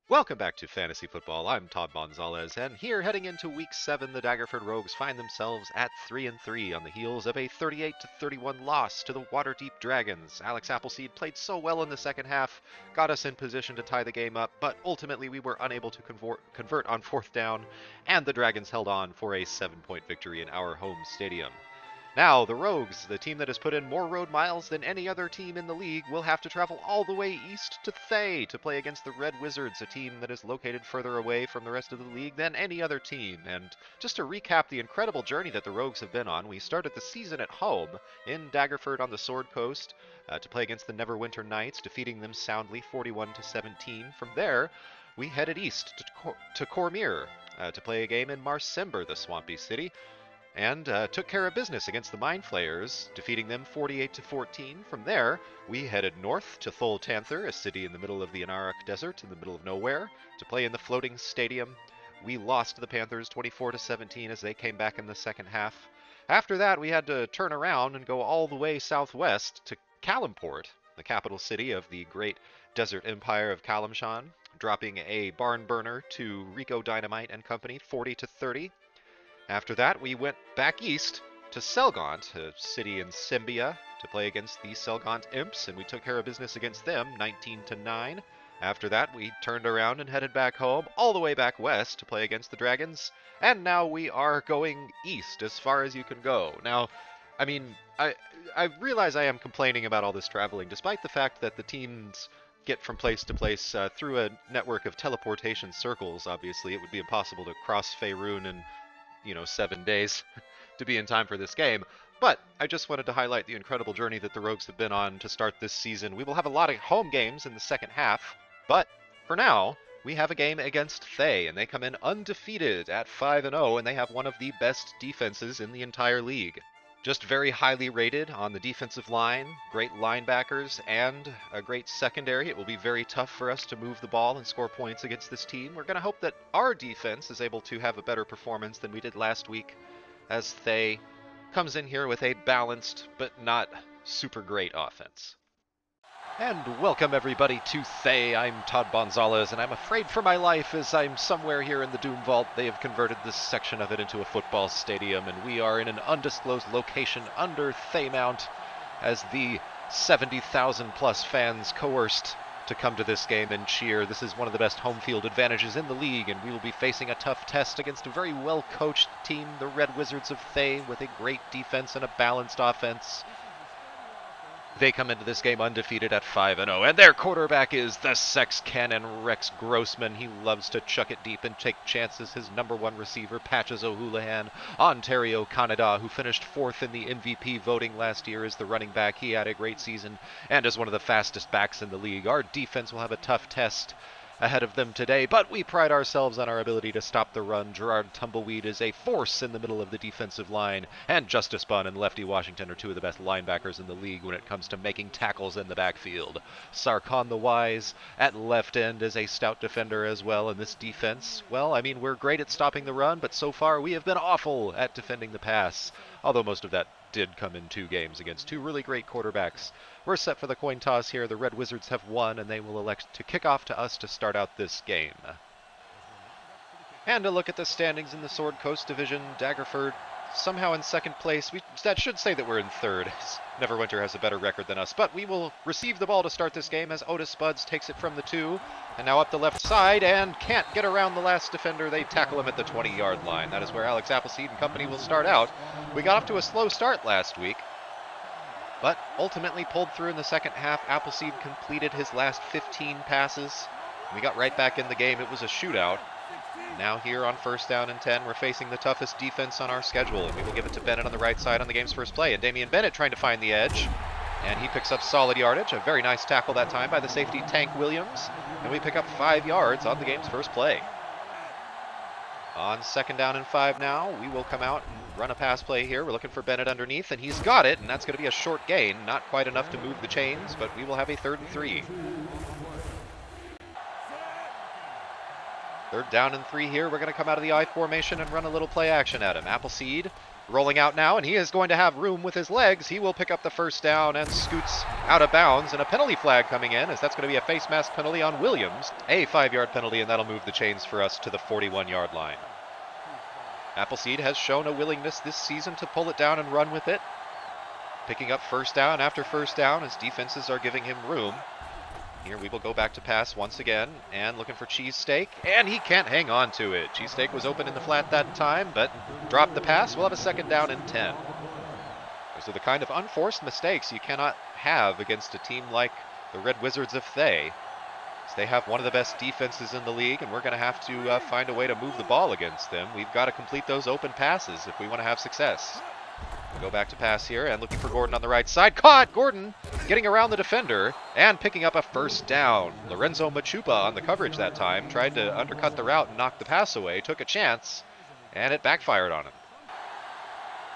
Welcome back to Fantasy Football. I'm Todd Gonzalez, and here heading into Week 7, the Daggerford Rogues find themselves at 3-3 on the heels of a 38-31 loss to the Waterdeep Dragons. Alex Appleseed played so well in the second half, got us in position to tie the game up, but ultimately we were unable to convert on fourth down, and the Dragons held on for a 7-point victory in our home stadium. Now, the Rogues, the team that has put in more road miles than any other team in the league, will have to travel all the way east to Thay to play against the Red Wizards, a team that is located further away from the rest of the league than any other team. And just to recap the incredible journey that the Rogues have been on, we started the season at home in Daggerford on the Sword Coast to play against the Neverwinter Knights, defeating them soundly 41-17. From there, we headed east to Crimmor to play a game in Marsember, the swampy city, and took care of business against the Mind Flayers, defeating them 48-14. From there, we headed north to Ss'thar'tiss'sun, a city in the middle of the Anarach Desert, in the middle of nowhere, to play in the floating stadium. We lost to the Panthers 24-17 as they came back in the second half. After that, we had to turn around and go all the way southwest to Kalamport, the capital city of the great desert empire of Kalimshan, dropping a barn burner to Rico Dynamite and Company 40-30. After that, we went back east to Selgaunt, a city in Symbia, to play against the Selgaunt Imps, and we took care of business against them 19-9. After that, we turned around and headed back home, all the way back west to play against the Dragons, and now we are going east as far as you can go. Now, I realize I am complaining about all this traveling, despite the fact that the teams get from place to place through a network of teleportation circles. Obviously, it would be impossible to cross Faerun in 7 days to be in time for this game. But I just wanted to highlight the incredible journey that the Rogues have been on to start this season. We will have a lot of home games in the second half, but for now, we have a game against Thay, and they come in undefeated at 5-0, and they have one of the best defenses in the entire league. Just very highly rated on the defensive line, great linebackers, and a great secondary. It will be very tough for us to move the ball and score points against this team. We're going to hope that our defense is able to have a better performance than we did last week, as Thay comes in here with a balanced but not super great offense. And welcome everybody to Thay. I'm Todd Gonzalez, and I'm afraid for my life as I'm somewhere here in the Doomvault. They have converted this section of it into a football stadium, and we are in an undisclosed location under Thaymount as the 70,000 plus fans coerced to come to this game and cheer. This is one of the best home field advantages in the league, and we will be facing a tough test against a very well-coached team, the Red Wizards of Thay, with a great defense and a balanced offense. They come into this game undefeated at 5-0, and their quarterback is the sex cannon Rex Grossman. He loves to chuck it deep and take chances. His number one receiver, Patches O'Houlihan. Ontario Canada, who finished 4th in the MVP voting last year, is the running back. He had a great season and is one of the fastest backs in the league. Our defense will have a tough test ahead of them today, but we pride ourselves on our ability to stop the run. Gerard Tumbleweed is a force in the middle of the defensive line, and Justice Bunn and Lefty Washington are two of the best linebackers in the league when it comes to making tackles in the backfield. Sarkhan the Wise at left end is a stout defender as well, and this defense, well, we're great at stopping the run, but so far we have been awful at defending the pass, although most of that did come in 2 games against 2 really great quarterbacks. We're set for the coin toss here. The Red Wizards have won, and they will elect to kick off to us to start out this game. And a look at the standings in the Sword Coast Division. Daggerford somehow in second place. That should say that we're in third. Neverwinter has a better record than us, but we will receive the ball to start this game as Otis Spuds takes it from the 2, and now up the left side, and can't get around the last defender. They tackle him at the 20-yard line. That is where Alex Appleseed and Company will start out. We got off to a slow start last week, but ultimately pulled through in the second half. Appleseed completed his last 15 passes. We got right back in the game. It was a shootout. Now here on 1st down and 10, we're facing the toughest defense on our schedule, and we will give it to Bennett on the right side on the game's first play. And Damian Bennett trying to find the edge, and he picks up solid yardage. A very nice tackle that time by the safety Tank Williams, and we pick up 5 yards on the game's first play. On 2nd down and 5 now, we will come out and run a pass play here. We're looking for Bennett underneath, and he's got it, and that's going to be a short gain. Not quite enough to move the chains, but we will have a 3rd and 3. 3rd down and 3 here. We're going to come out of the I formation and run a little play action at him. Appleseed rolling out now, and he is going to have room with his legs. He will pick up the first down and scoots out of bounds, and a penalty flag coming in, as that's going to be a face mask penalty on Williams. A 5-yard penalty, and that'll move the chains for us to the 41-yard line. Appleseed has shown a willingness this season to pull it down and run with it, picking up first down after first down as defenses are giving him room. Here we will go back to pass once again, and looking for Cheesesteak, and he can't hang on to it. Cheesesteak was open in the flat that time, but dropped the pass. We'll have a second down and 10. Those are the kind of unforced mistakes you cannot have against a team like the Red Wizards of Thay. They have one of the best defenses in the league, and we're going to have to find a way to move the ball against them. We've got to complete those open passes if we want to have success. We'll go back to pass here, and looking for Gordon on the right side. Caught! Gordon getting around the defender and picking up a first down. Lorenzo Machupa on the coverage that time. Tried to undercut the route and knock the pass away. Took a chance, and it backfired on him.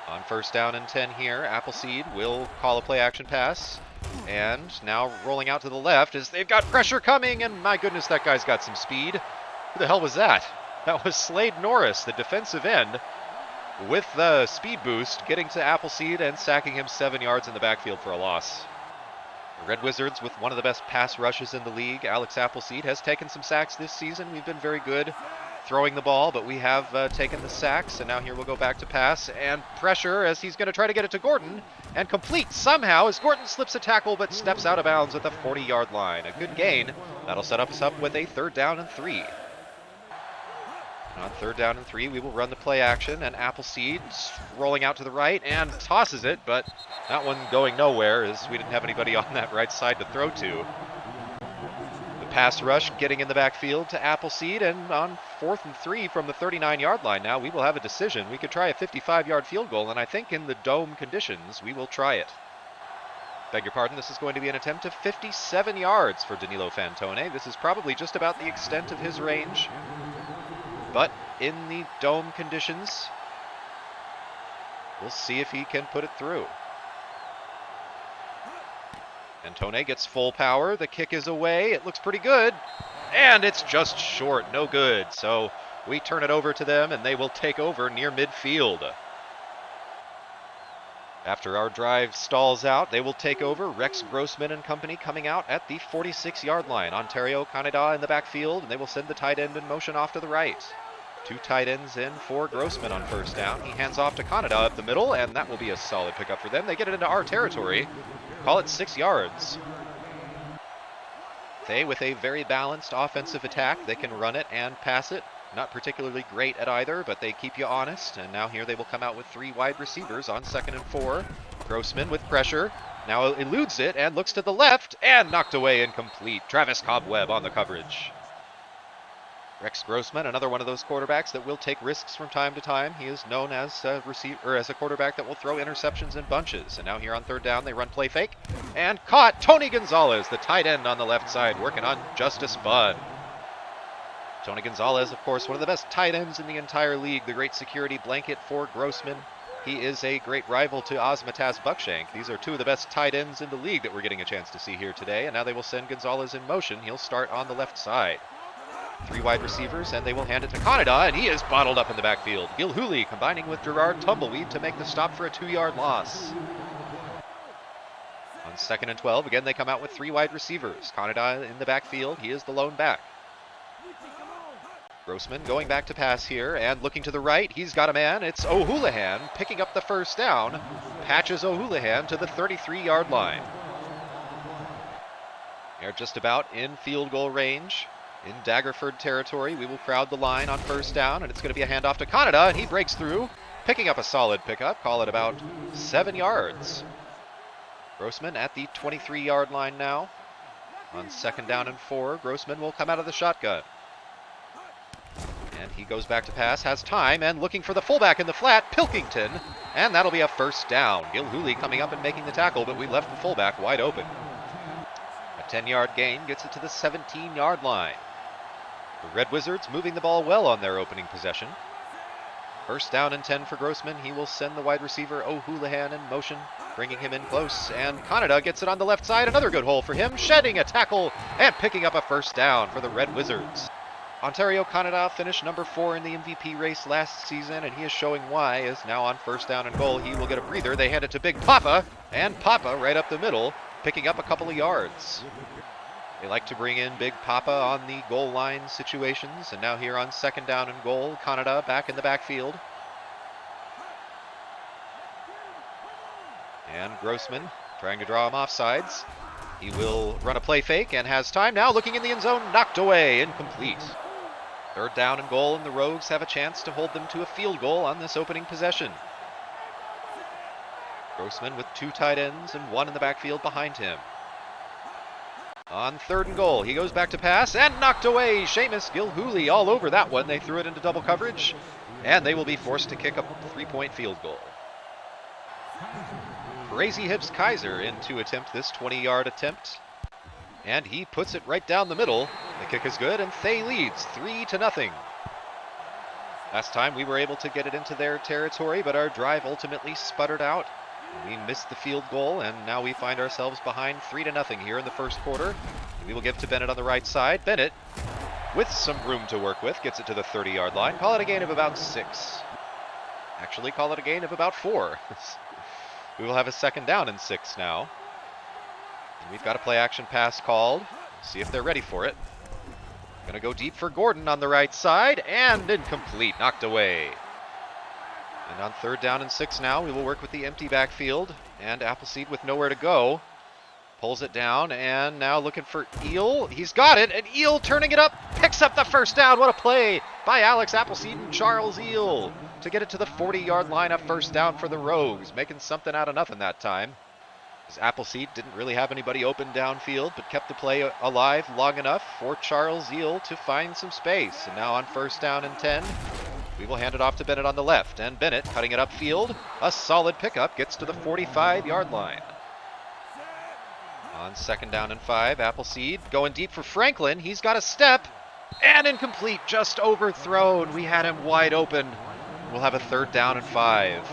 On first down and 10 here, Appleseed will call a play-action pass. And now rolling out to the left as they've got pressure coming, and my goodness, that guy's got some speed. Who the hell was that? That was Slade Norris, the defensive end, with the speed boost, getting to Appleseed and sacking him 7 yards in the backfield for a loss. The Red Wizards with one of the best pass rushes in the league. Alex Appleseed has taken some sacks this season. We've been very good throwing the ball, but we have taken the sacks, and now here we'll go back to pass and pressure as he's going to try to get it to Gordon and complete somehow as Gordon slips a tackle but steps out of bounds at the 40-yard line. A good gain. That'll set us up with a 3rd down and 3. On 3rd down and 3, we will run the play action, and Appleseed rolling out to the right and tosses it, but that one going nowhere as we didn't have anybody on that right side to throw to. The pass rush getting in the backfield to Appleseed, and on 4th and 3 from the 39-yard line now, we will have a decision. We could try a 55-yard field goal, and I think in the dome conditions, we will try it. Beg your pardon, this is going to be an attempt of 57 yards for Danilo Fantone. This is probably just about the extent of his range. But in the dome conditions, we'll see if he can put it through. Fantone gets full power. The kick is away. It looks pretty good. And it's just short. No good. So we turn it over to them, and they will take over near midfield. After our drive stalls out, they will take over. Rex Grossman and company coming out at the 46-yard line. Ontario Kaneda in the backfield, and they will send the tight end in motion off to the right. 2 tight ends in for Grossman on first down. He hands off to Kaneda up the middle, and that will be a solid pickup for them. They get it into our territory. Call it 6 yards. Thay with a very balanced offensive attack. They can run it and pass it. Not particularly great at either, but they keep you honest. And now here they will come out with 3 wide receivers on 2nd and 4. Grossman with pressure. Now eludes it and looks to the left and knocked away incomplete. Travis Cobweb on the coverage. Rex Grossman, another one of those quarterbacks that will take risks from time to time. He is known as a quarterback that will throw interceptions in bunches. And now here on 3rd down, they run play fake and caught Tony Gonzalez, the tight end on the left side, working on Justice Budd. Tony Gonzalez, of course, one of the best tight ends in the entire league. The great security blanket for Grossman. He is a great rival to Osmataz Buckshank. These are 2 of the best tight ends in the league that we're getting a chance to see here today. And now they will send Gonzalez in motion. He'll start on the left side. 3 wide receivers, and they will hand it to Kaneda, and he is bottled up in the backfield. Gilhooly combining with Gerard Tumbleweed to make the stop for a 2-yard loss. On 2nd and 12, again, they come out with 3 wide receivers. Kaneda in the backfield. He is the lone back. Grossman going back to pass here, and looking to the right. He's got a man. It's O'Houlihan picking up the first down. Patches O'Houlihan to the 33-yard line. They're just about in field goal range. In Daggerford territory, we will crowd the line on first down, and it's going to be a handoff to Kaneda, and he breaks through, picking up a solid pickup. Call it about 7 yards. Grossman at the 23-yard line now. On 2nd down and 4, Grossman will come out of the shotgun. And he goes back to pass, has time, and looking for the fullback in the flat, Pilkington, and that'll be a first down. Gilhooly coming up and making the tackle, but we left the fullback wide open. A 10-yard gain gets it to the 17-yard line. The Red Wizards moving the ball well on their opening possession. First down and 10 for Grossman. He will send the wide receiver O'Houlihan in motion, bringing him in close. And Kaneda gets it on the left side. Another good hole for him, shedding a tackle and picking up a first down for the Red Wizards. Ontario Canada finished number 4 in the MVP race last season, and he is showing why, as now on first down and goal, he will get a breather. They hand it to Big Papa, and Papa right up the middle, picking up a couple of yards. They like to bring in Big Papa on the goal line situations, and now here on second down and goal, Canada back in the backfield. And Grossman trying to draw him offsides. He will run a play fake and has time now, looking in the end zone, knocked away, incomplete. Third down and goal, and the Rogues have a chance to hold them to a field goal on this opening possession. Grossman with 2 tight ends and 1 in the backfield behind him. On third and goal, he goes back to pass and knocked away. Seamus Gilhooly all over that one. They threw it into double coverage, and they will be forced to kick a 3-point field goal. Crazy Hips Kaiser in to attempt this 20-yard attempt, and he puts it right down the middle. The kick is good, and Thay leads 3-0. Last time we were able to get it into their territory, but our drive ultimately sputtered out. We missed the field goal, and now we find ourselves behind 3-0 here in the first quarter. We will give to Bennett on the right side. Bennett, with some room to work with, gets it to the 30-yard line. Call it a gain of about 6. Actually, call it a gain of about 4. We will have a second down and 6 now. And we've got a play-action pass called. See if they're ready for it. Going to go deep for Gordon on the right side, and incomplete, knocked away. And on third down and 6 now, we will work with the empty backfield, and Appleseed with nowhere to go. Pulls it down, and now looking for Eel. He's got it, and Eel turning it up, picks up the first down. What a play by Alex Appleseed and Charles Eel to get it to the 40-yard line, a first down for the Rogues, making something out of nothing that time. As Appleseed didn't really have anybody open downfield, but kept the play alive long enough for Charles Eel to find some space. And now on first down and 10, we will hand it off to Bennett on the left, and Bennett cutting it upfield. A solid pickup, gets to the 45-yard line. On second down and 5, Appleseed going deep for Franklin. He's got a step, and incomplete, just overthrown. We had him wide open. We'll have a third down and 5.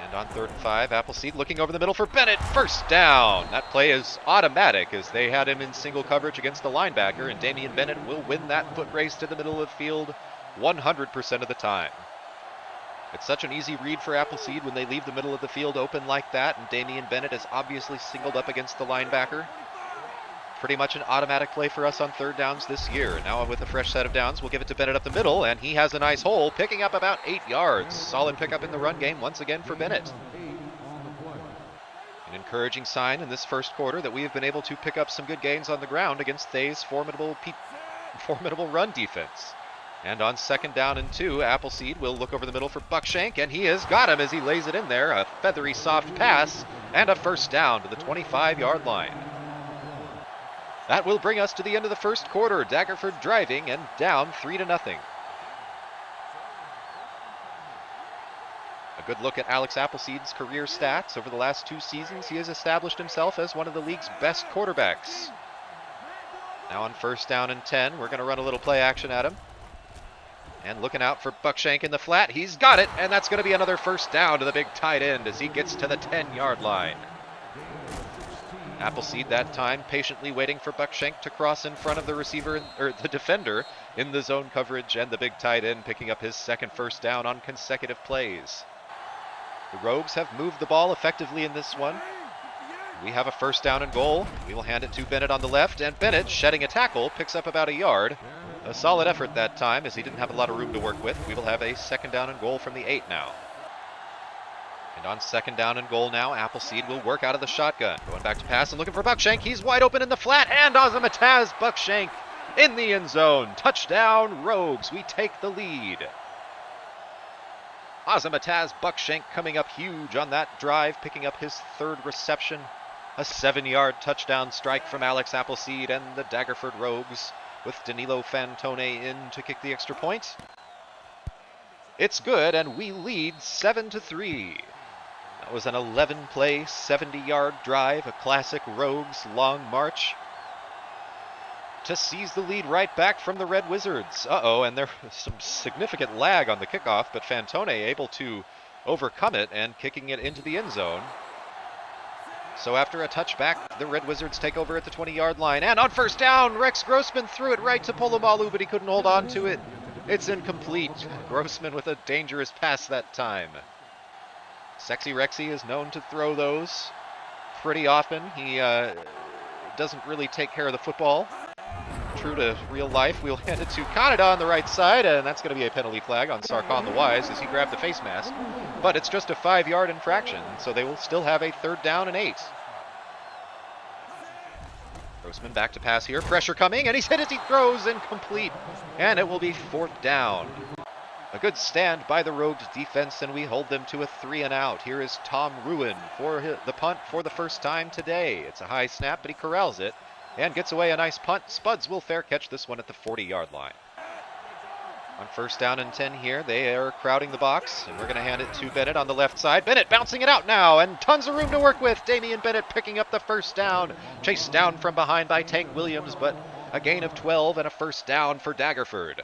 And on third and 5, Appleseed looking over the middle for Bennett. First down. That play is automatic as they had him in single coverage against the linebacker, and Damian Bennett will win that foot race to the middle of the field 100% of the time. It's such an easy read for Appleseed when they leave the middle of the field open like that, and Damian Bennett is obviously singled up against the linebacker. Pretty much an automatic play for us on third downs this year. Now with a fresh set of downs, we'll give it to Bennett up the middle, and he has a nice hole, picking up about 8 yards. Solid pickup in the run game once again for Bennett. An encouraging sign in this first quarter that we have been able to pick up some good gains on the ground against Thay's formidable run defense. And on second down and 2, Appleseed will look over the middle for Buckshank, and he has got him as he lays it in there. A feathery soft pass, and a first down to the 25-yard line. That will bring us to the end of the first quarter. Daggerford driving and down 3-0. A good look at Alex Appleseed's career stats. Over the last 2 seasons, he has established himself as one of the league's best quarterbacks. Now on first down and 10, we're going to run a little play action at him. And looking out for Buckshank in the flat. He's got it, and that's going to be another first down to the big tight end as he gets to the 10-yard line. Appleseed that time patiently waiting for Buckshank to cross in front of the receiver, or the defender, in the zone coverage, and the big tight end picking up his second first down on consecutive plays. The Rogues have moved the ball effectively in this one. We have a first down and goal. We will hand it to Bennett on the left, and Bennett, shedding a tackle, picks up about a yard. A solid effort that time as he didn't have a lot of room to work with. We will have a second down and goal from the 8 now. And on second down and goal now, Appleseed will work out of the shotgun. Going back to pass and looking for Buckshank. He's wide open in the flat, and Ozymataz Buckshank in the end zone. Touchdown, Rogues. We take the lead. Ozymataz Buckshank coming up huge on that drive, picking up his 3rd reception. A 7-yard touchdown strike from Alex Appleseed and the Daggerford Rogues, with Danilo Fantone in to kick the extra point. It's good, and we lead 7-3. That was an 11-play, 70-yard drive, a classic Rogues long march to seize the lead right back from the Red Wizards. And there was some significant lag on the kickoff, but Fantone able to overcome it and kicking it into the end zone. So after a touchback, the Red Wizards take over at the 20-yard line. And on first down, Rex Grossman threw it right to Polamalu, but he couldn't hold on to it. It's incomplete. Grossman with a dangerous pass that time. Sexy Rexy is known to throw those pretty often. He doesn't really take care of the football. True to real life, we'll hand it to Canada on the right side, and that's going to be a penalty flag on Sarkhan the Wise as he grabbed the face mask. But it's just a 5-yard infraction, so they will still have a 3rd down and 8. Grossman back to pass here, pressure coming, and he's hit as he throws, incomplete. And it will be 4th down. A good stand by the Rogues defense, and we hold them to a 3 and out. Here is Tom Ruin for the punt for the first time today. It's a high snap, but he corrals it and gets away a nice punt. Spuds will fair catch this one at the 40-yard line. On first down and 10 here, they are crowding the box, and we're going to hand it to Bennett on the left side. Bennett bouncing it out now, and tons of room to work with. Damian Bennett picking up the first down. Chased down from behind by Tank Williams, but a gain of 12 and a first down for Daggerford.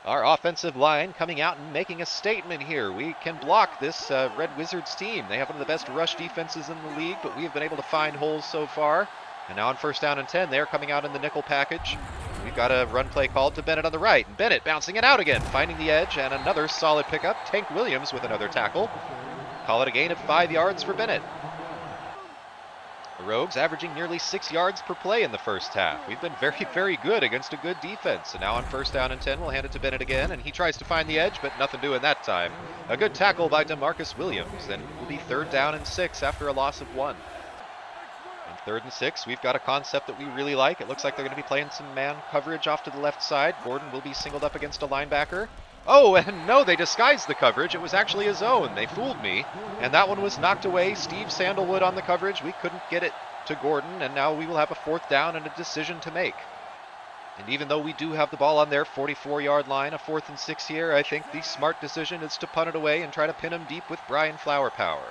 Our offensive line coming out and making a statement here. We can block this Red Wizards team. They have one of the best rush defenses in the league, but we have been able to find holes so far. And now on first down and 10, they're coming out in the nickel package. We've got a run play called to Bennett on the right. And Bennett bouncing it out again, finding the edge, and another solid pickup. Tank Williams with another tackle. Call it a gain of 5 yards for Bennett. The Rogues averaging nearly 6 yards per play in the first half. We've been very, very good against a good defense. And now on first down and 10, we'll hand it to Bennett again, and he tries to find the edge, but nothing doing that time. A good tackle by DeMarcus Williams, and it will be 3rd down and 6 after a loss of 1. On 3rd and 6, we've got a concept that we really like. It looks like they're going to be playing some man coverage off to the left side. Gordon will be singled up against a linebacker. Oh, and no, they disguised the coverage. It was actually a zone. They fooled me, and that one was knocked away. Steve Sandalwood on the coverage. We couldn't get it to Gordon, and now we will have a 4th down and a decision to make. And even though we do have the ball on their 44-yard line, a 4th and 6 here, I think the smart decision is to punt it away and try to pin him deep with Brian Flower Power.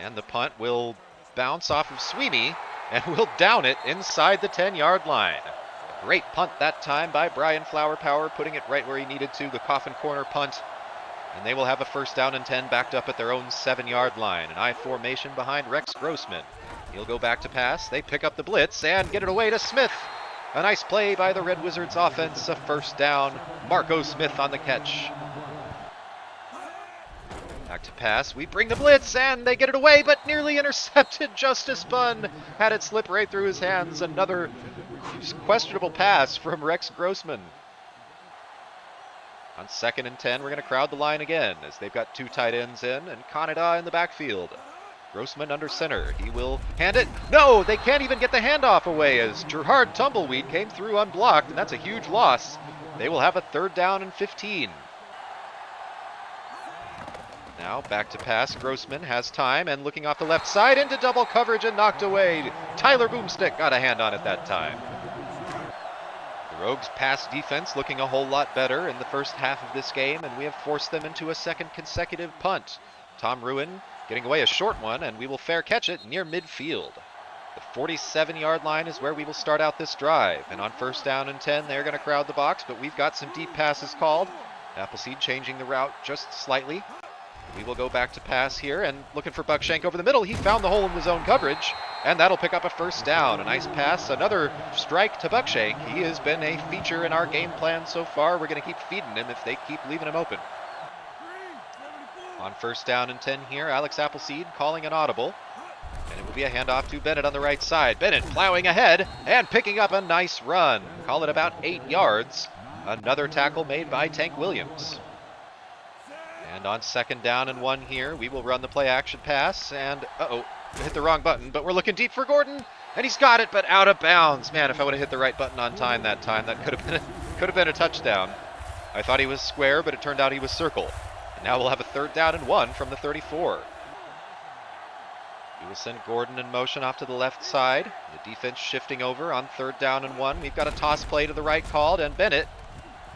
And the punt will bounce off of Sweeney, and we'll down it inside the 10-yard line. A great punt that time by Brian Flower Power, putting it right where he needed to, the coffin corner punt. And they will have a first down and 10 backed up at their own 7-yard line. An I formation behind Rex Grossman. He'll go back to pass. They pick up the blitz and get it away to Smith. A nice play by the Red Wizards offense. A first down. Marco Smith on the catch. Back to pass. We bring the blitz and they get it away, but nearly intercepted. Justice Bunn had it slip right through his hands. Another questionable pass from Rex Grossman. On 2nd and 10, we're going to crowd the line again as they've got 2 tight ends in and Canada in the backfield. Grossman under center. He will hand it. No, they can't even get the handoff away as Gerard Tumbleweed came through unblocked, and that's a huge loss. They will have a 3rd down and 15. Now back to pass. Grossman has time and looking off the left side into double coverage and knocked away. Tyler Boomstick got a hand on it that time. The Rogues' pass defense looking a whole lot better in the first half of this game, and we have forced them into a 2nd consecutive punt. Tom Ruin getting away a short one, and we will fair catch it near midfield. The 47-yard line is where we will start out this drive, and on first down and 10, they're going to crowd the box, but we've got some deep passes called. Appleseed changing the route just slightly. We will go back to pass here, and looking for Buckshank over the middle. He found the hole in the zone coverage, and that'll pick up a first down. A nice pass, another strike to Buckshank. He has been a feature in our game plan so far. We're going to keep feeding him if they keep leaving him open. On first down and 10 here, Alex Appleseed calling an audible, and it will be a handoff to Bennett on the right side. Bennett plowing ahead and picking up a nice run. Call it about 8 yards. Another tackle made by Tank Williams. And on 2nd down and 1 here, we will run the play action pass, and hit the wrong button, but we're looking deep for Gordon, and he's got it, but out of bounds. Man, if I would have hit the right button on time, that could have been a touchdown. I thought he was square, but it turned out he was circle. And now we'll have a 3rd down and 1 from the 34. We will send Gordon in motion off to the left side. The defense shifting over on 3rd down and 1. We've got a toss play to the right called, and Bennett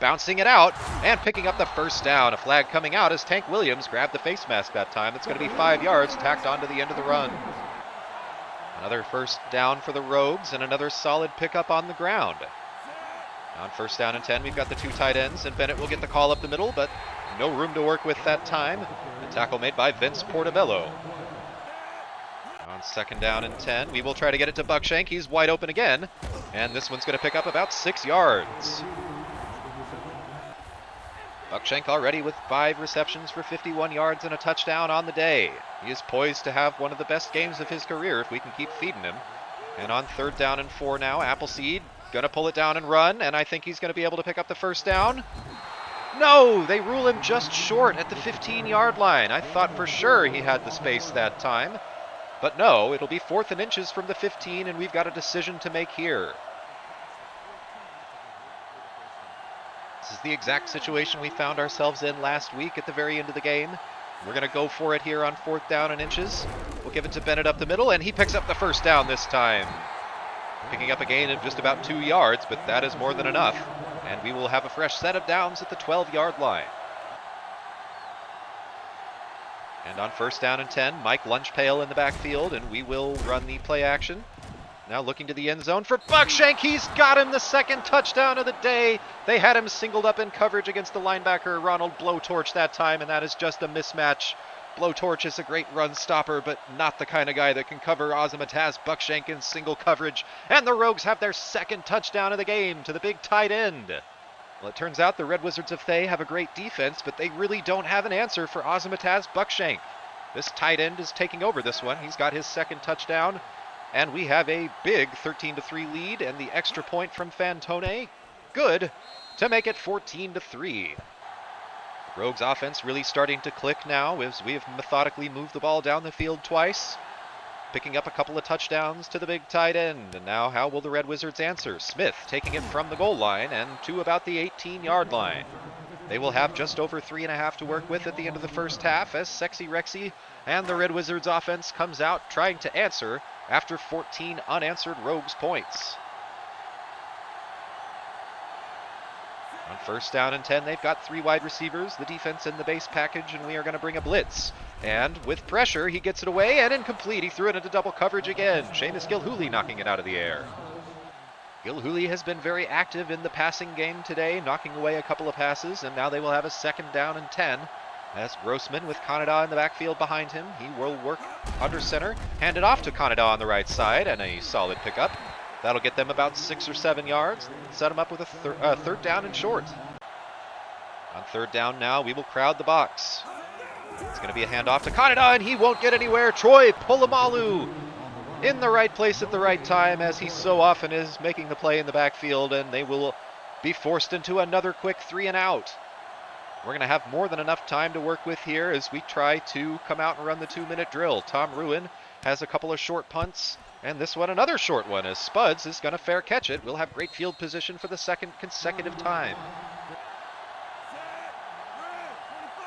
bouncing it out and picking up the first down. A flag coming out as Tank Williams grabbed the face mask that time. That's going to be 5 yards tacked onto the end of the run. Another first down for the Rogues and another solid pickup on the ground. On first down and 10, we've got the 2 tight ends, and Bennett will get the call up the middle, but No room to work with that time. A tackle made by Vince Portobello. On 2nd down and 10, we will try to get it to Buckshank. He's wide open again, and this one's going to pick up about 6 yards. Buckshank already with 5 receptions for 51 yards and a touchdown on the day. He is poised to have one of the best games of his career if we can keep feeding him. And on 3rd down and 4 now, Appleseed going to pull it down and run, and I think he's going to be able to pick up the 1st down. No, they rule him just short at the 15-yard line. I thought for sure he had the space that time. But no, it'll be 4th and inches from the 15, and we've got a decision to make here. This is the exact situation we found ourselves in last week at the very end of the game. We're going to go for it here on 4th down and inches. We'll give it to Bennett up the middle, and he picks up the 1st down this time. Picking up a gain of just about 2 yards, but that is more than enough. And we will have a fresh set of downs at the 12-yard line. And on 1st down and 10, Mike Lunchpail in the backfield, and we will run the play action. Now looking to the end zone for Buckshank. He's got him, the 2nd touchdown of the day. They had him singled up in coverage against the linebacker Ronald Blowtorch that time, and that is just a mismatch. Blowtorch is a great run stopper, but not the kind of guy that can cover Ozymandias Buckshank in single coverage. And the Rogues have their 2nd touchdown of the game to the big tight end. Well, it turns out the Red Wizards of Thay have a great defense, but they really don't have an answer for Ozymandias Buckshank. This tight end is taking over this one. He's got his 2nd touchdown. And we have a big 13-3 lead, and the extra point from Fantone, good, to make it 14-3. Rogues offense really starting to click now as we have methodically moved the ball down the field twice, picking up a couple of touchdowns to the big tight end. And now how will the Red Wizards answer? Smith taking it from the goal line and to about the 18-yard line. They will have just over 3.5 to work with at the end of the 1st half as Sexy Rexy and the Red Wizards offense comes out trying to answer after 14 unanswered Rogues points. On 1st down and 10, they've got 3 wide receivers, the defense in the base package, and we are going to bring a blitz. And with pressure, he gets it away and incomplete. He threw it into double coverage again. Seamus Gilhooly knocking it out of the air. Gilhooly has been very active in the passing game today, knocking away a couple of passes, and now they will have a 2nd down and 10. As Grossman with Canada in the backfield behind him. He will work under center, hand it off to Canada on the right side, and a solid pickup. That'll get them about 6 or 7 yards, set them up with a 3rd down and short. On 3rd down now, we will crowd the box. It's going to be a handoff to Canada, and he won't get anywhere. Troy Polamalu in the right place at the right time, as he so often is, making the play in the backfield, and they will be forced into another quick 3 and out. We're going to have more than enough time to work with here as we try to come out and run the 2-minute drill. Tom Ruin has a couple of short punts, and this one another short one as Spuds is going to fair catch it. We'll have great field position for the 2nd consecutive time.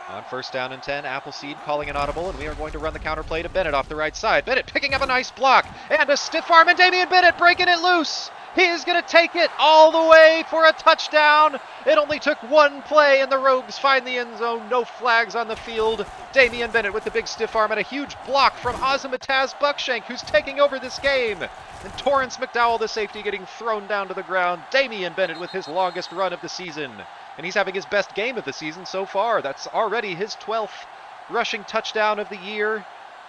On 1st down and 10, Appleseed calling an audible, and we are going to run the counter play to Bennett off the right side. Bennett picking up a nice block, and a stiff arm, and Damian Bennett breaking it loose. He is going to take it all the way for a touchdown. It only took 1 play, and the Rogues find the end zone. No flags on the field. Damian Bennett with the big stiff arm and a huge block from Ozymandias Buckshank, who's taking over this game. And Torrance McDowell, the safety, getting thrown down to the ground. Damian Bennett with his longest run of the season. And he's having his best game of the season so far. That's already his 12th rushing touchdown of the year.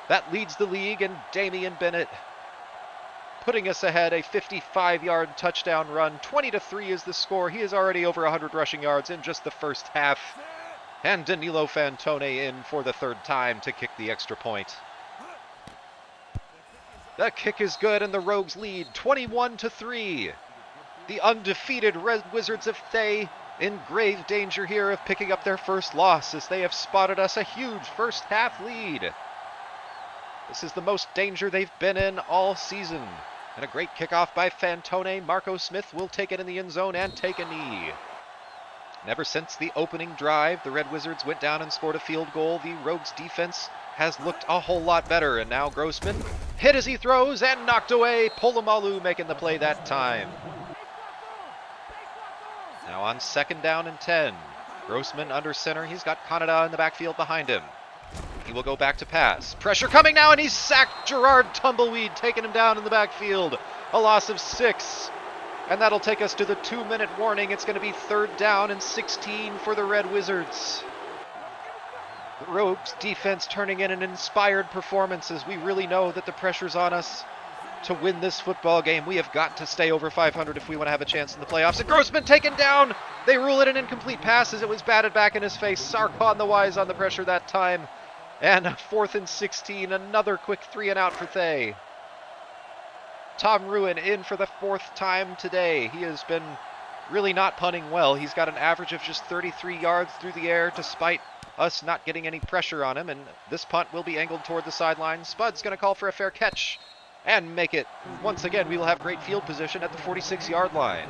That leads the league, and Damian Bennett putting us ahead, a 55-yard touchdown run. 20-3 is the score. He is already over 100 rushing yards in just the 1st half. And Danilo Fantone in for the 3rd time to kick the extra point. The kick is good, and the Rogues lead 21-3. The undefeated Red Wizards of Thay in grave danger here of picking up their 1st loss as they have spotted us a huge 1st half lead. This is the most danger they've been in all season. And a great kickoff by Fantone. Marco Smith will take it in the end zone and take a knee. Never since the opening drive, the Red Wizards went down and scored a field goal. The Rogues defense has looked a whole lot better. And now Grossman hit as he throws and knocked away. Polamalu making the play that time. Now on 2nd down and 10. Grossman under center. He's got Canada in the backfield behind him. He will go back to pass. Pressure coming now, and he's sacked. Gerard Tumbleweed taking him down in the backfield. A loss of 6. And that'll take us to the 2-minute warning. It's going to be 3rd down and 16 for the Red Wizards. The Rogues defense turning in an inspired performance as we really know that the pressure's on us to win this football game. We have got to stay over 500 if we want to have a chance in the playoffs. And Grossman taken down. They rule it an incomplete pass as it was batted back in his face. Sarkon the Wise on the pressure that time. And 4th and 16, another quick 3-and-out for Thay. Tom Ruin in for the 4th time today. He has been really not punting well. He's got an average of just 33 yards through the air despite us not getting any pressure on him. And this punt will be angled toward the sideline. Spud's going to call for a fair catch and make it. Once again, we will have great field position at the 46-yard line.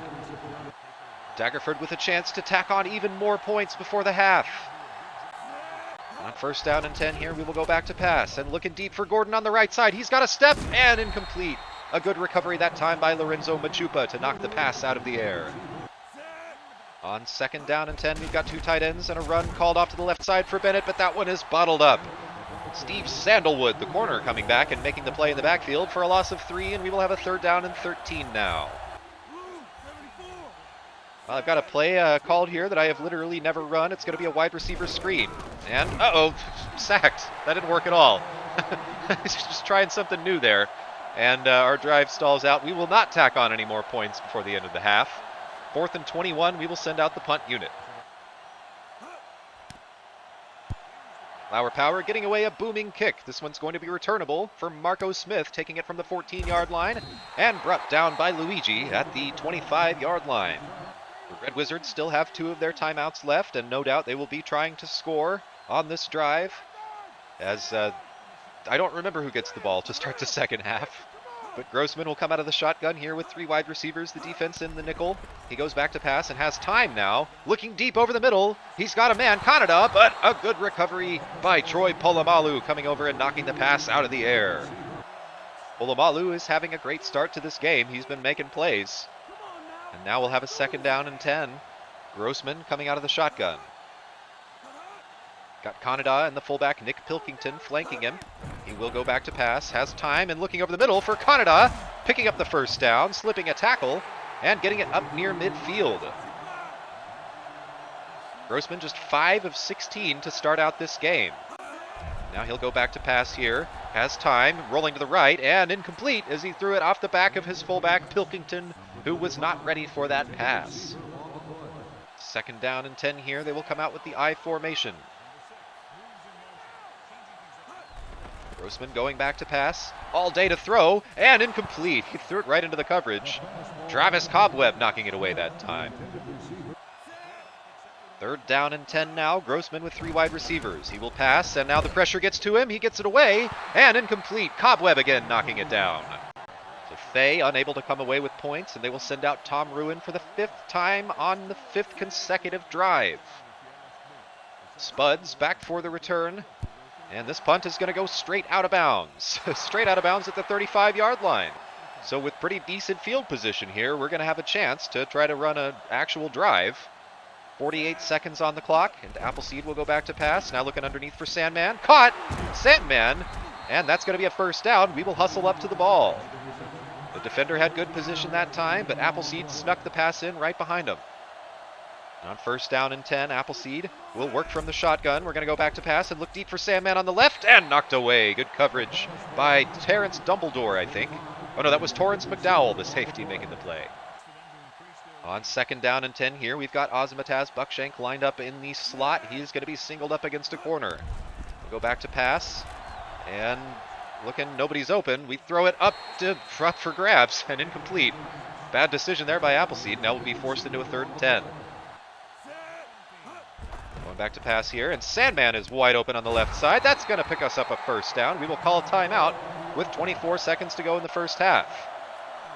Daggerford with a chance to tack on even more points before the half. On 1st down and 10 here, we will go back to pass. And looking deep for Gordon on the right side. He's got a step and incomplete. A good recovery that time by Lorenzo Machupa to knock the pass out of the air. On 2nd down and 10, we've got 2 tight ends and a run called off to the left side for Bennett, but that one is bottled up. Steve Sandalwood, the corner, coming back and making the play in the backfield for a loss of 3, and we will have a 3rd down and 13 now. Well, I've got a play called here that I have literally never run. It's going to be a wide receiver screen. And, sacked. That didn't work at all. He's just trying something new there. And our drive stalls out. We will not tack on any more points before the end of the half. 4th and 21, we will send out the punt unit. Flower Power getting away a booming kick. This one's going to be returnable for Marco Smith, taking it from the 14-yard line and brought down by Luigi at the 25-yard line. The Red Wizards still have 2 of their timeouts left, and no doubt they will be trying to score on this drive, as I don't remember who gets the ball to start the second half. But Grossman will come out of the shotgun here with 3 wide receivers, the defense in the nickel. He goes back to pass and has time now. Looking deep over the middle. He's got a man, Canada, but a good recovery by Troy Polamalu coming over and knocking the pass out of the air. Polamalu is having a great start to this game. He's been making plays. And now we'll have a 2nd down and 10. Grossman coming out of the shotgun. Got Canada and the fullback Nick Pilkington flanking him. He will go back to pass, has time, and looking over the middle for Canada, picking up the 1st down, slipping a tackle, and getting it up near midfield. Grossman just 5 of 16 to start out this game. Now he'll go back to pass here, has time, rolling to the right, and incomplete as he threw it off the back of his fullback Pilkington, who was not ready for that pass. 2nd down and 10 here. They will come out with the I formation. Grossman going back to pass, all day to throw, and incomplete. He threw it right into the coverage. Travis Cobweb knocking it away that time. 3rd down and 10 now. Grossman with 3 wide receivers. He will pass, and now the pressure gets to him. He gets it away, and incomplete. Cobweb again knocking it down. So Thay unable to come away with points, and they will send out Tom Ruin for the 5th time on the 5th consecutive drive. Spuds back for the return. And this punt is going to go straight out of bounds. Straight out of bounds at the 35-yard line. So with pretty decent field position here, we're going to have a chance to try to run an actual drive. 48 seconds on the clock, and Appleseed will go back to pass. Now looking underneath for Sandman. Caught! Sandman! And that's going to be a 1st down. We will hustle up to the ball. The defender had good position that time, but Appleseed snuck the pass in right behind him. On 1st down and 10, Appleseed will work from the shotgun. We're going to go back to pass and look deep for Sandman on the left, and knocked away. Good coverage by Terrence Dumbledore, I think. Oh no, that was Torrance McDowell, the safety, making the play. On 2nd down and 10 here, we've got Ozymandias Buckshank lined up in the slot. He's going to be singled up against a corner. We'll go back to pass, and looking, nobody's open. We throw it up for grabs, and incomplete. Bad decision there by Appleseed. Now we'll be forced into a 3rd and 10. Going back to pass here, and Sandman is wide open on the left side. That's going to pick us up a 1st down. We will call a timeout with 24 seconds to go in the 1st half.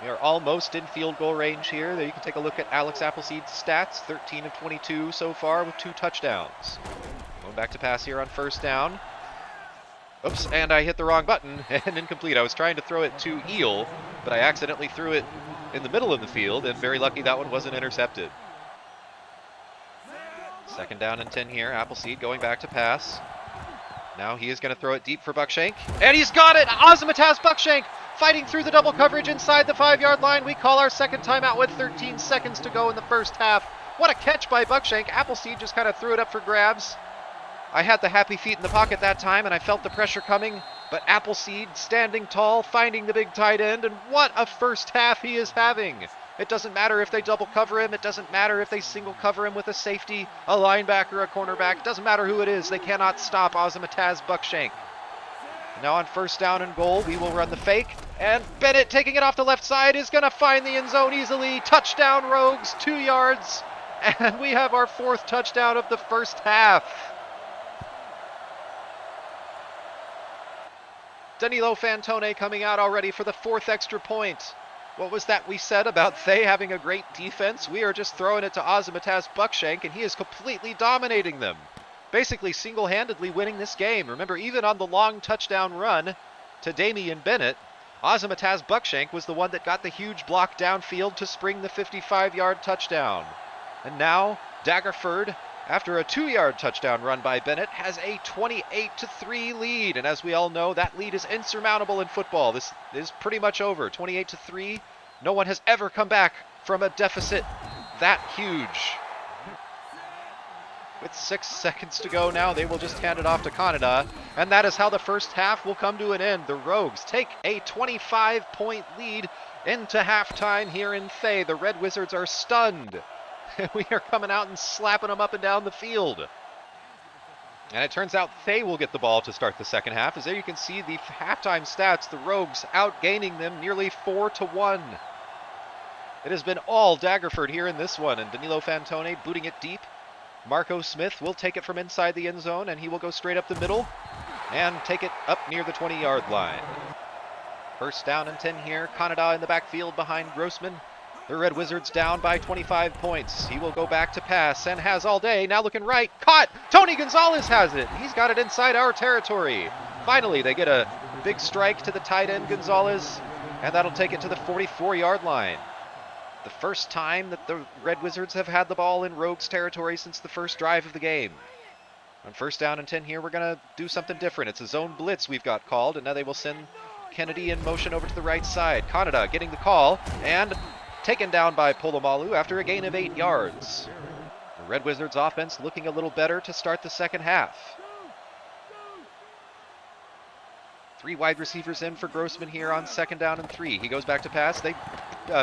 We are almost in field goal range here. There you can take a look at Alex Appleseed's stats. 13 of 22 so far with 2 touchdowns. Going back to pass here on 1st down. Oops, and I hit the wrong button and incomplete. I was trying to throw it to Eel, but I accidentally threw it in the middle of the field, and very lucky that one wasn't intercepted. 2nd down and 10 here. Appleseed going back to pass. Now he is going to throw it deep for Buckshank. And he's got it! Ozymandias Buckshank fighting through the double coverage inside the 5-yard line. We call our 2nd timeout with 13 seconds to go in the 1st half. What a catch by Buckshank. Appleseed just kind of threw it up for grabs. I had the happy feet in the pocket that time, and I felt the pressure coming, but Appleseed standing tall, finding the big tight end, and what a first half he is having. It doesn't matter if they double cover him. It doesn't matter if they single cover him with a safety, a linebacker, a cornerback. It doesn't matter who it is. They cannot stop Ss'thar'tiss'sun Buckshank. Now on first down and goal, we will run the fake. And Bennett, taking it off the left side, is going to find the end zone easily. Touchdown, Rogues, 2 yards. And we have our 4th touchdown of the first half. Danilo Fantone coming out already for the 4th extra point. What was that we said about Thay having a great defense? We are just throwing it to Ss'thar'tiss'sun Buckshank, and he is completely dominating them. Basically single-handedly winning this game. Remember, even on the long touchdown run to Damian Bennett, Ss'thar'tiss'sun Buckshank was the one that got the huge block downfield to spring the 55-yard touchdown. And now, Daggerford, after a 2-yard touchdown run by Bennett, has a 28-3 lead. And as we all know, that lead is insurmountable in football. This is pretty much over. 28-3. No one has ever come back from a deficit that huge. With 6 seconds to go now, they will just hand it off to Canada. And that is how the first half will come to an end. The Rogues take a 25-point lead into halftime here in Thay. The Red Wizards are stunned. We are coming out and slapping them up and down the field. And it turns out Thay will get the ball to start the second half. As there you can see the halftime stats, the Rogues outgaining them nearly 4-1. It has been all Daggerford here in this one, and Danilo Fantone booting it deep. Marco Smith will take it from inside the end zone, and he will go straight up the middle and take it up near the 20-yard line. First down and 10 here. Canada in the backfield behind Grossman. The Red Wizards down by 25 points. He will go back to pass and has all day. Now looking right. Caught! Tony Gonzalez has it. He's got it inside our territory. Finally, they get a big strike to the tight end, Gonzalez, and that'll take it to the 44-yard line. The first time that the Red Wizards have had the ball in Rogues territory since the first drive of the game. On first down and 10 here, we're going to do something different. It's a zone blitz we've got called, and now they will send Kennedy in motion over to the right side. Canada getting the call, and taken down by Polamalu after a gain of 8 yards. The Red Wizards offense looking a little better to start the second half. 3 wide receivers in for Grossman here on second down and 3. He goes back to pass. They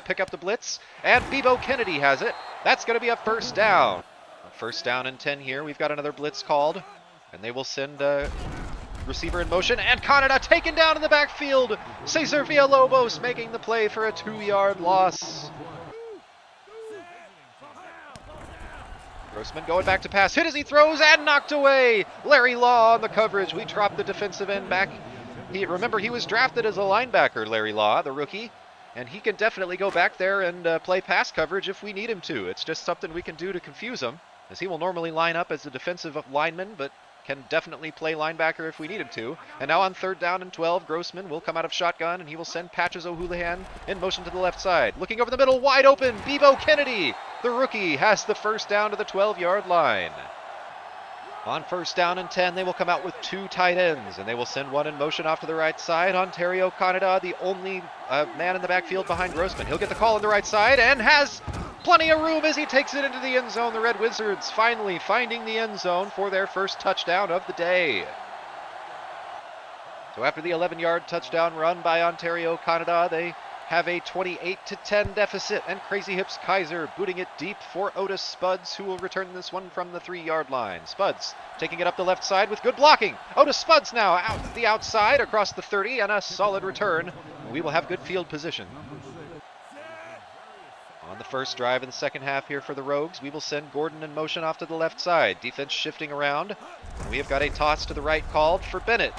pick up the blitz, and Bebo Kennedy has it. That's going to be a first down. First down and 10 here. We've got another blitz called, and they will send a receiver in motion, and Canada taken down in the backfield. Cesar Villalobos making the play for a 2-yard loss. Grossman going back to pass, hit as he throws, and knocked away. Larry Law on the coverage. We dropped the defensive end back. Remember, he was drafted as a linebacker, Larry Law, the rookie, and he can definitely go back there and play pass coverage if we need him to. It's just something we can do to confuse him, as he will normally line up as a defensive lineman, but can definitely play linebacker if we need him to. And now on third down and 12, Grossman will come out of shotgun, and he will send Patches O'Houlihan in motion to the left side. Looking over the middle, wide open, Bebo Kennedy, the rookie, has the first down to the 12-yard line. On first down and 10, they will come out with 2 tight ends, and they will send one in motion off to the right side. Ontario Canada, the only man in the backfield behind Grossman. He'll get the call on the right side and has plenty of room as he takes it into the end zone. The Red Wizards finally finding the end zone for their first touchdown of the day. So after the 11-yard touchdown run by Ontario Canada, they have a 28-10 deficit, and Crazy Hips Kaiser booting it deep for Otis Spuds, who will return this one from the 3-yard line. Spuds taking it up the left side with good blocking. Otis Spuds now out the outside across the 30, and a solid return. We will have good field position. On the first drive in the second half here for the Rogues, we will send Gordon in motion off to the left side. Defense shifting around. We have got a toss to the right called for Bennett.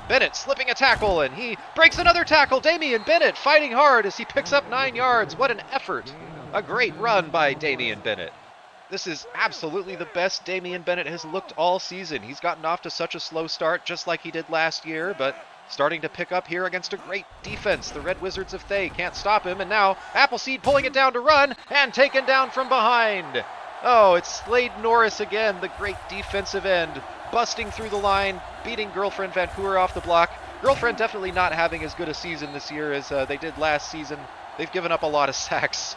Bennett slipping a tackle, and he breaks another tackle. Damian Bennett fighting hard as he picks up 9 yards. What an effort. A great run by Damian Bennett. This is absolutely the best Damian Bennett has looked all season. He's gotten off to such a slow start, just like he did last year, but starting to pick up here against a great defense. The Red Wizards of Thay can't stop him, and now Appleseed pulling it down to run and taken down from behind. Oh, it's Slade Norris again, the great defensive end, busting through the line, beating Girlfriend Vancouver off the block. Girlfriend definitely not having as good a season this year as they did last season. They've given up a lot of sacks,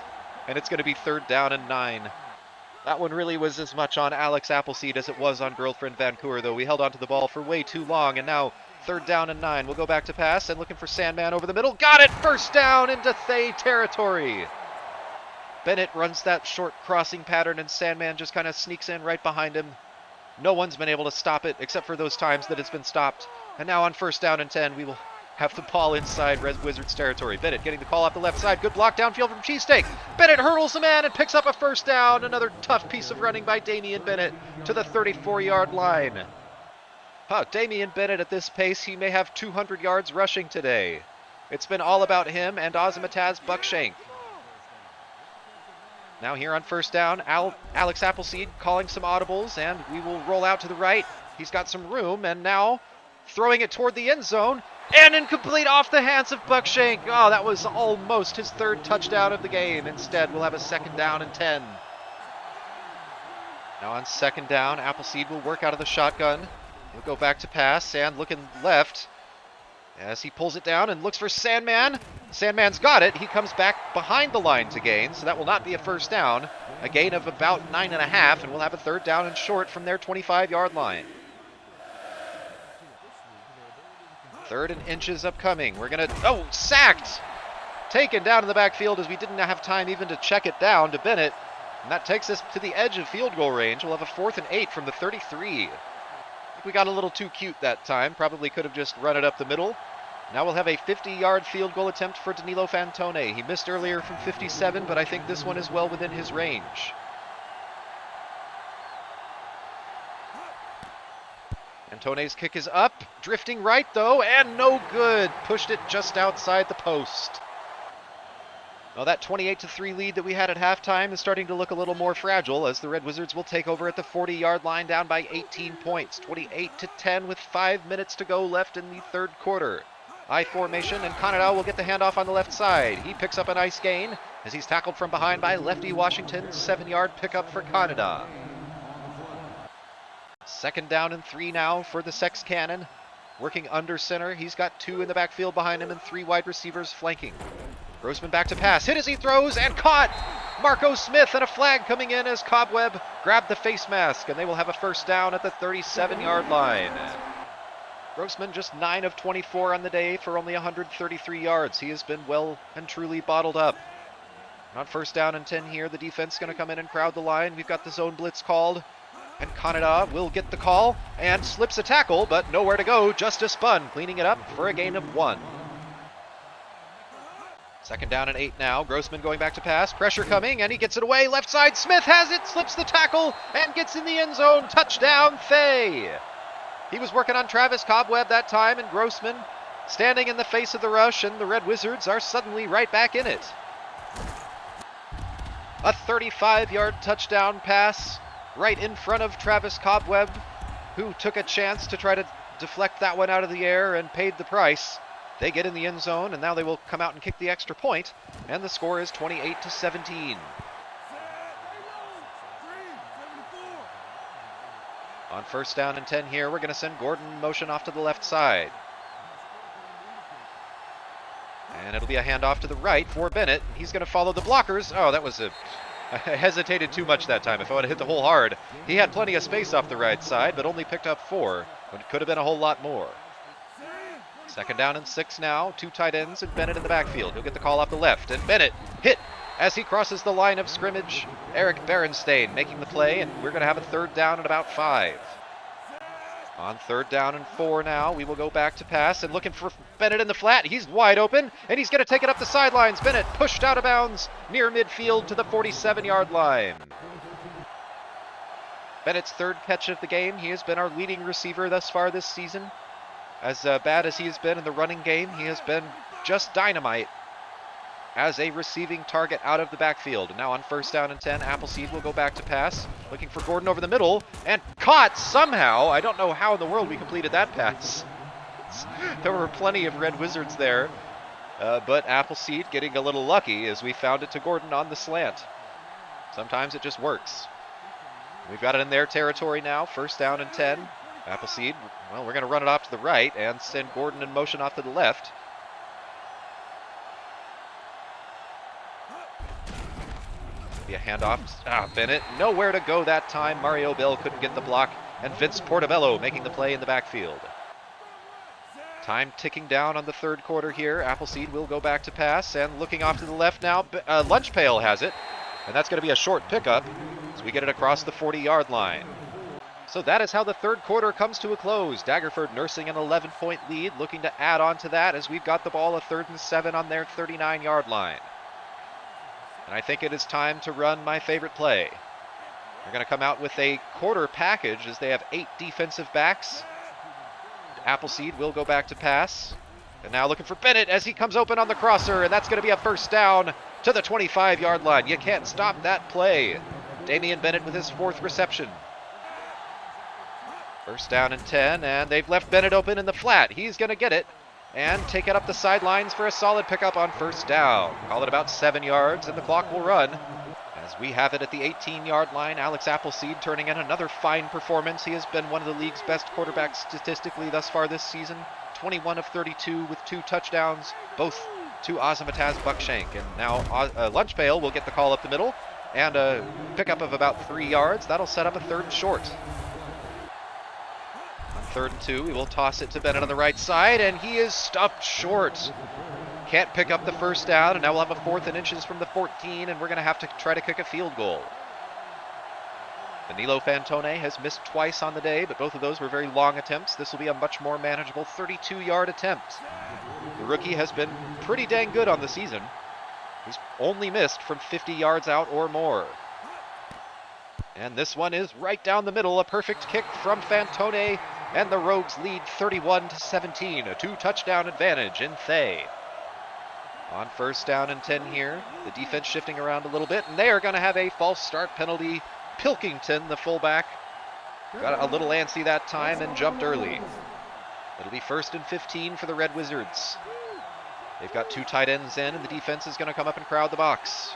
and it's going to be third down and 9. That one really was as much on Alex Appleseed as it was on Girlfriend Vancouver, though. We held onto the ball for way too long, and now 3rd down and 9. We'll go back to pass and looking for Sandman over the middle. Got it! 1st down into Thay territory. Bennett runs that short crossing pattern, and Sandman just kind of sneaks in right behind him. No one's been able to stop it, except for those times that it's been stopped. And now on 1st down and 10, we will have the ball inside Red Wizards territory. Bennett getting the call off the left side. Good block downfield from Cheesesteak. Bennett hurdles the man and picks up a 1st down. Another tough piece of running by Damian Bennett to the 34-yard line. Damian Bennett at this pace, he may have 200 yards rushing today. It's been all about him and Ozymataz Buckshank. Now here on 1st down, Alex Appleseed calling some audibles, and we will roll out to the right. He's got some room, and now throwing it toward the end zone, and incomplete off the hands of Buckshank. Oh, that was almost his 3rd touchdown of the game. Instead, we'll have a 2nd down and 10. Now on 2nd down, Appleseed will work out of the shotgun. He'll go back to pass, and looking left as he pulls it down and looks for Sandman. Sandman's got it. He comes back behind the line to gain, so that will not be a 1st down. A gain of about 9.5, and we'll have a 3rd down and short from their 25-yard line. 3rd and inches upcoming. We're going to... Oh, sacked! Taken down in the backfield as we didn't have time even to check it down to Bennett. And that takes us to the edge of field goal range. We'll have a 4th and 8 from the 33. I think we got a little too cute that time. Probably could have just run it up the middle. Now we'll have a 50-yard field goal attempt for Danilo Fantone. He missed earlier from 57, but I think this one is well within his range. Antone's kick is up, drifting right though, and no good. Pushed it just outside the post. Well, that 28-3 lead that we had at halftime is starting to look a little more fragile as the Red Wizards will take over at the 40-yard line down by 18 points. 28-10 with 5 minutes to go left in the 3rd quarter. I formation, and Kaneda will get the handoff on the left side. He picks up a nice gain as he's tackled from behind by Lefty Washington. 7-yard pickup for Kaneda. 2nd down and 3 now for the Sex Cannon. Working under center. He's got 2 in the backfield behind him and 3 wide receivers flanking. Grossman back to pass. Hit as he throws and caught! Marco Smith, and a flag coming in as Cobweb grabbed the face mask, and they will have a 1st down at the 37-yard line. Grossman just 9 of 24 on the day for only 133 yards. He has been well and truly bottled up. On 1st down and 10 here, the defense is going to come in and crowd the line. We've got the zone blitz called. And Kaneda will get the call and slips a tackle, but nowhere to go, just a spun, cleaning it up for a gain of 1. 2nd down and 8 now. Grossman going back to pass, pressure coming, and he gets it away. Left side, Smith has it, slips the tackle, and gets in the end zone. Touchdown, Thay! He was working on Travis Cobweb that time, and Grossman standing in the face of the rush, and the Red Wizards are suddenly right back in it. A 35-yard touchdown pass right in front of Travis Cobweb, who took a chance to try to deflect that one out of the air and paid the price. They get in the end zone, and now they will come out and kick the extra point, and the score is 28-17. On 1st down and 10 here, we're going to send Gordon in motion off to the left side. And it'll be a handoff to the right for Bennett. He's going to follow the blockers. Oh, that was I hesitated too much that time. If I would have hit the hole hard. He had plenty of space off the right side, but only picked up 4. But it could have been a whole lot more. 2nd down and 6 now. 2 tight ends and Bennett in the backfield. He'll get the call off the left. And Bennett hit as he crosses the line of scrimmage. Eric Berenstain making the play, and we're going to have a 3rd down and about 5. On 3rd down and 4 now, we will go back to pass and looking for Bennett in the flat. He's wide open, and he's going to take it up the sidelines. Bennett pushed out of bounds near midfield to the 47-yard line. Bennett's 3rd catch of the game. He has been our leading receiver thus far this season. As bad as he has been in the running game, he has been just dynamite as a receiving target out of the backfield. And now on 1st down and 10, Appleseed will go back to pass, looking for Gordon over the middle, and caught somehow. I don't know how in the world we completed that pass. There were plenty of Red Wizards there, but Appleseed getting a little lucky as we found it to Gordon on the slant. Sometimes it just works. We've got it in their territory now, 1st down and 10. Appleseed, well, we're going to run it off to the right and send Gordon in motion off to the left. Be a handoff. Bennett, nowhere to go that time. Mario Bell couldn't get the block, and Vince Portobello making the play in the backfield. Time ticking down on the third quarter here. Appleseed will go back to pass, and looking off to the left now, Lunch Pail has it, and that's going to be a short pickup as we get it across the 40-yard line. So that is how the third quarter comes to a close. Daggerford nursing an 11-point lead, looking to add on to that as we've got the ball a 3rd and 7 on their 39-yard line. And I think it is time to run my favorite play. They're going to come out with a quarter package as they have 8 defensive backs. Appleseed will go back to pass. And now looking for Bennett as he comes open on the crosser, and that's going to be a first down to the 25-yard line. You can't stop that play. Damian Bennett with his 4th reception. First down and 10, and they've left Bennett open in the flat. He's going to get it and take it up the sidelines for a solid pickup on first down. Call it about 7 yards, and the clock will run. As we have it at the 18-yard line, Alex Appleseed turning in another fine performance. He has been one of the league's best quarterbacks statistically thus far this season. 21 of 32 with 2 touchdowns, both to Azamataz Buckshank. And now Lunch Pail will get the call up the middle, and a pickup of about 3 yards. That'll set up a 3rd and short. 3rd and 2, we will toss it to Bennett on the right side, and he is stopped short. Can't pick up the first down, and now we'll have a 4th and inches from the 14, and we're going to have to try to kick a field goal. Danilo Fantone has missed twice on the day, but both of those were very long attempts. This will be a much more manageable 32-yard attempt. The rookie has been pretty dang good on the season. He's only missed from 50 yards out or more. And this one is right down the middle, a perfect kick from Fantone. And the Rogues lead 31-17, a 2-touchdown advantage in Thay. On first down and 10 here, the defense shifting around a little bit, and they are going to have a false start penalty. Pilkington, the fullback, got a little antsy that time and jumped early. It'll be 1st and 15 for the Red Wizards. They've got 2 tight ends in, and the defense is going to come up and crowd the box.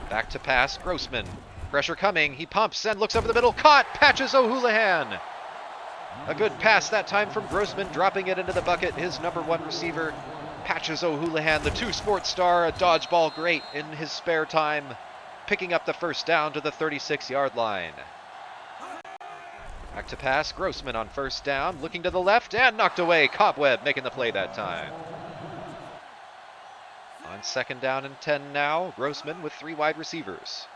Back to pass, Grossman. Pressure coming, he pumps and looks over the middle, caught, Patches O'Houlihan. A good pass that time from Grossman, dropping it into the bucket. His number 1 receiver, Patches O'Houlihan, the 2 sports star, a dodgeball great in his spare time, picking up the first down to the 36-yard line. Back to pass, Grossman on first down, looking to the left and knocked away. Cobweb making the play that time. On 2nd down and 10 now, Grossman with 3 wide receivers.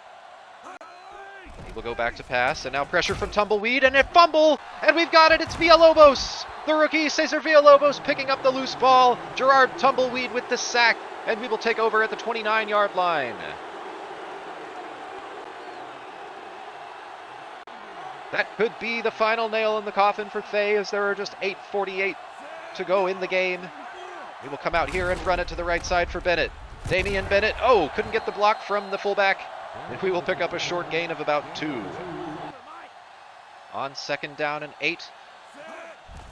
He will go back to pass, and now pressure from Tumbleweed, and a fumble, and we've got it, it's Villalobos. The rookie, Cesar Villalobos, picking up the loose ball. Gerard Tumbleweed with the sack, and we will take over at the 29-yard line. That could be the final nail in the coffin for Thay, as there are just 8:48 to go in the game. We will come out here and run it to the right side for Bennett. Damian Bennett, couldn't get the block from the fullback. And we will pick up a short gain of about 2. On 2nd down and 8.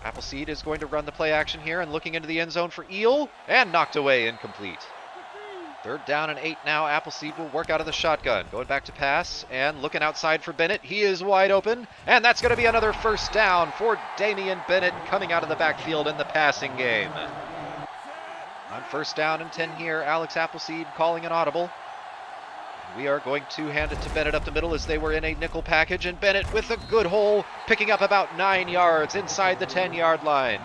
Appleseed is going to run the play action here and looking into the end zone for Eel, and knocked away, incomplete. 3rd down and 8 now. Appleseed will work out of the shotgun. Going back to pass and looking outside for Bennett. He is wide open, and that's going to be another first down for Damian Bennett coming out of the backfield in the passing game. On 1st down and 10 here, Alex Appleseed calling an audible. We are going to hand it to Bennett up the middle as they were in a nickel package, and Bennett with a good hole, picking up about 9 yards inside the 10-yard line.